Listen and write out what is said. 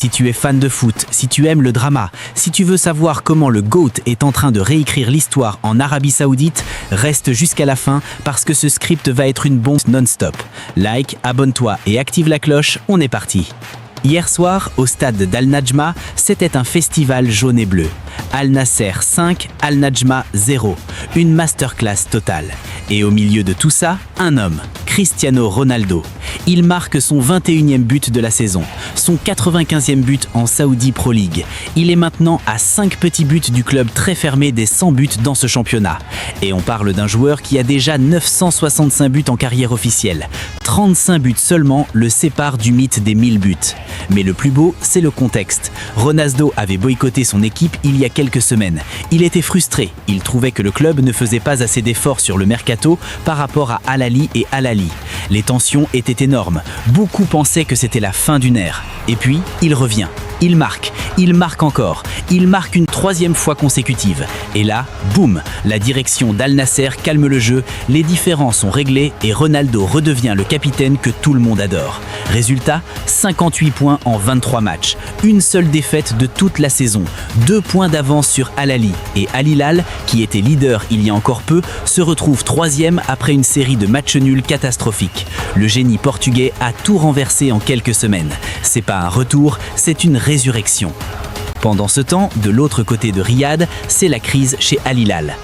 Si tu es fan de foot, si tu aimes le drama, si tu veux savoir comment le GOAT est en train de réécrire l'histoire en Arabie Saoudite, reste jusqu'à la fin parce que ce script va être une bombe non-stop. Like, abonne-toi et active la cloche, on est parti. Hier soir, au stade d'Al Najma, c'était un festival jaune et bleu. Al Nasser 5, Al Najma 0. Une masterclass totale. Et au milieu de tout ça, un homme, Cristiano Ronaldo. Il marque son 21e but de la saison, son 95e but en Saudi Pro League. Il est maintenant à 5 petits buts du club très fermé des 100 buts dans ce championnat. Et on parle d'un joueur qui a déjà 965 buts en carrière officielle. 35 buts seulement le séparent du mythe des 1000 buts. Mais le plus beau, c'est le contexte. Ronaldo avait boycotté son équipe il y a quelques semaines. Il était frustré. Il trouvait que le club ne faisait pas assez d'efforts sur le mercato par rapport à Al Ahly et Al Ahly. Les tensions étaient énormes. Beaucoup pensaient que c'était la fin d'une ère. Et puis, il revient. Il marque encore. Il marque une 3e fois consécutive. Et là, boum, la direction d'Al Nasser calme le jeu, les différends sont réglés et Ronaldo redevient le capitaine que tout le monde adore. Résultat, 58 points en 23 matchs. Une seule défaite de toute la saison. 2 points d'avance sur Al Ahly. Et Al Hilal, qui était leader il y a encore peu, se retrouve 3e après une série de matchs nuls catastrophiques. Le génie portugais a tout renversé en quelques semaines. C'est pas un retour, c'est une résurrection. Pendant ce temps, de l'autre côté de Riyad, c'est la crise chez Al Hilal.